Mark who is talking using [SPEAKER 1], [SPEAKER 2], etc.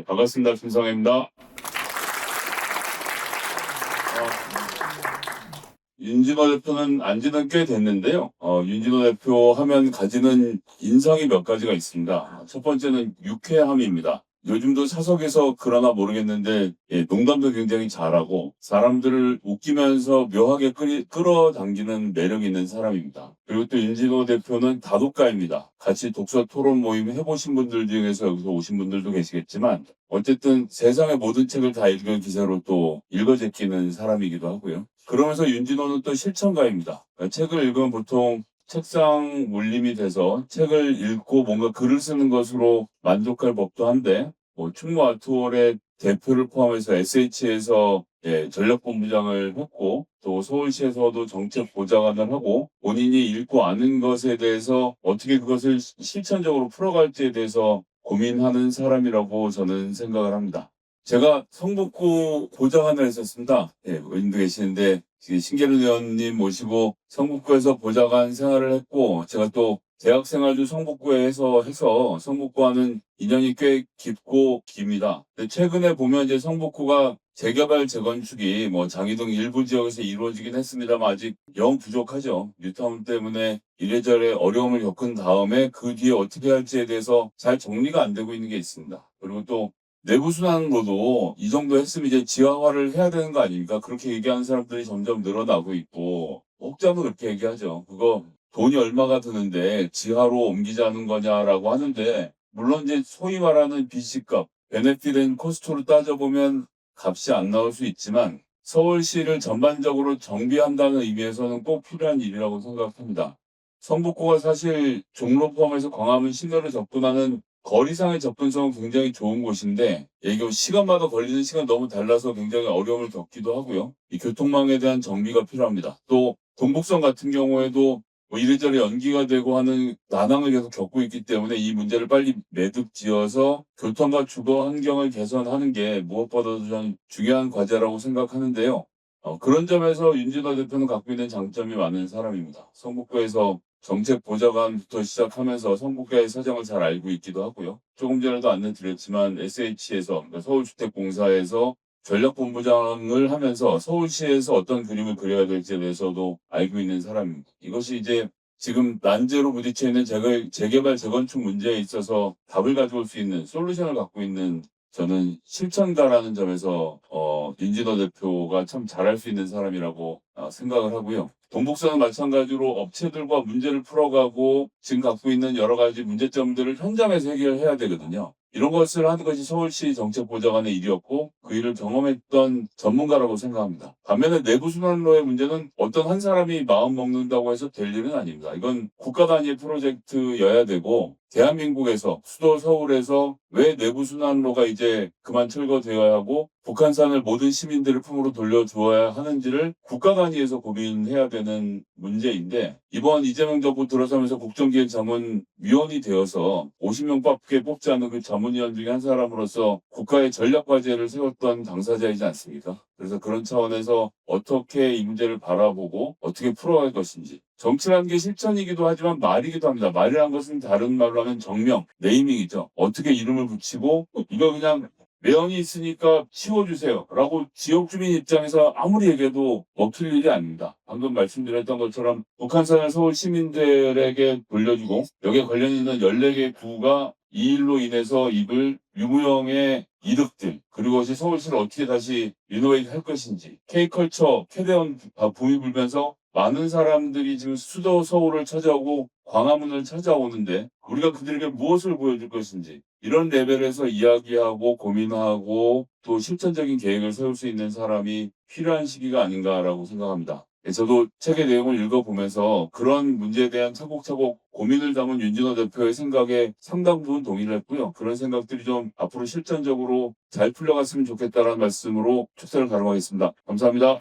[SPEAKER 1] 네, 반갑습니다. 김성혜입니다. 윤진호 대표는 안지는 꽤 됐는데요. 윤진호 대표 하면 가지는 인상이 몇 가지가 있습니다. 첫 번째는 유쾌함입니다. 요즘도 사석에서 그러나 모르겠는데 농담도 굉장히 잘하고 사람들을 웃기면서 묘하게 끌어당기는 매력 있는 사람입니다. 그리고 또 윤진호 대표는 다독가입니다. 같이 독서 토론 모임 해보신 분들 중에서 여기서 오신 분들도 계시겠지만 어쨌든 세상의 모든 책을 다 읽은 기세로 또 읽어제끼는 사람이기도 하고요. 그러면서 윤진호는 또 실천가입니다. 책을 읽으면 보통 책상 물림이 돼서 책을 읽고 뭔가 글을 쓰는 것으로 만족할 법도 한데 충무 아트홀의 대표를 포함해서 SH에서 전략본부장을 했고 또 서울시에서도 정책 보좌관을 하고 본인이 읽고 아는 것에 대해서 어떻게 그것을 실천적으로 풀어갈지에 대해서 고민하는 사람이라고 저는 생각을 합니다. 제가 성북구 보좌관을 했었습니다. 의원도 계시는데 신계륜 의원님 모시고 성북구에서 보좌관 생활을 했고 제가 또 대학 생활도 성북구에서 해서 성북구와는 인연이 꽤 깊고 깁니다. 근데 최근에 보면 이제 성북구가 재개발 재건축이 장이동 일부 지역에서 이루어지긴 했습니다만 아직 영 부족하죠. 뉴타운 때문에 이래저래 어려움을 겪은 다음에 그 뒤에 어떻게 할지에 대해서 잘 정리가 안 되고 있는 게 있습니다. 그리고 또 내부순환으로도 이 정도 했으면 이제 지하화를 해야 되는 거 아닙니까? 그렇게 얘기하는 사람들이 점점 늘어나고 있고, 혹자도 그렇게 얘기하죠. 그거 돈이 얼마가 드는데 지하로 옮기자는 거냐라고 하는데, 물론 이제 소위 말하는 BC값, 베네핏 앤 코스트로 따져보면 값이 안 나올 수 있지만, 서울시를 전반적으로 정비한다는 의미에서는 꼭 필요한 일이라고 생각합니다. 성북구가 사실 종로 포함해서 광화문 시내로 접근하는 거리상의 접근성은 굉장히 좋은 곳인데 이게 시간마다 걸리는 시간 너무 달라서 굉장히 어려움을 겪기도 하고요. 이 교통망에 대한 정비가 필요합니다. 또 동북선 같은 경우에도 이래저래 연기가 되고 하는 난항을 계속 겪고 있기 때문에 이 문제를 빨리 매듭 지어서 교통과 주거 환경을 개선하는 게 무엇보다도 좀 중요한 과제라고 생각하는데요. 그런 점에서 윤진호 대표는 갖고 있는 장점이 많은 사람입니다. 성북구에서 정책 보좌관부터 시작하면서 성북구의 사정을 잘 알고 있기도 하고요. 조금 전에도 안내드렸지만 SH에서 그러니까 서울주택공사에서 전략본부장을 하면서 서울시에서 어떤 그림을 그려야 될지에 대해서도 알고 있는 사람입니다. 이것이 이제 지금 난제로 부딪혀 있는 재개발 재건축 문제에 있어서 답을 가져올 수 있는 솔루션을 갖고 있는 저는 실천가라는 점에서 윤진호 대표가 참 잘할 수 있는 사람이라고 생각을 하고요. 동북선은 마찬가지로 업체들과 문제를 풀어가고 지금 갖고 있는 여러 가지 문제점들을 현장에서 해결해야 되거든요. 이런 것을 하는 것이 서울시 정책보좌관의 일이었고 그 일을 경험했던 전문가라고 생각합니다. 반면에 내부순환로의 문제는 어떤 한 사람이 마음 먹는다고 해서 될 일은 아닙니다. 이건 국가 단위 프로젝트여야 되고 대한민국에서 수도 서울에서 왜 내부순환로가 이제 그만 철거되어야 하고 북한산을 모든 시민들의 품으로 돌려주어야 하는지를 국가 단위에서 고민해야 되는 문제인데 이번 이재명 정부 들어서면서 국정기획자문위원이 되어서 50명밖에 뽑지 않은 그 자문위원 중에 한 사람으로서 국가의 전략과제를 세웠던 당사자이지 않습니까? 그래서 그런 차원에서 어떻게 이 문제를 바라보고 어떻게 풀어갈 것인지 정치라는 게 실천이기도 하지만 말이기도 합니다. 말이라는 것은 다른 말로 하면 정명, 네이밍이죠. 어떻게 이름을 붙이고 이거 그냥 매연이 있으니까 치워주세요 라고 지역 주민 입장에서 아무리 얘기해도 먹힐 일이 아닙니다. 방금 말씀드렸던 것처럼 북한산을 서울 시민들에게 돌려주고 여기에 관련 있는 14개 구가 이 일로 인해서 입을 유무형의 이득들 그리고 이제 서울시를 어떻게 다시 리노베이트 할 것인지 K컬처 캐대원 붐이 불면서 많은 사람들이 지금 수도 서울을 찾아오고 광화문을 찾아오는데 우리가 그들에게 무엇을 보여줄 것인지 이런 레벨에서 이야기하고 고민하고 또 실천적인 계획을 세울 수 있는 사람이 필요한 시기가 아닌가라고 생각합니다. 저도 책의 내용을 읽어보면서 그런 문제에 대한 차곡차곡 고민을 담은 윤진호 대표의 생각에 상당 부분 동의를 했고요. 그런 생각들이 좀 앞으로 실천적으로 잘 풀려갔으면 좋겠다는 말씀으로 축사를 가름하겠습니다. 감사합니다.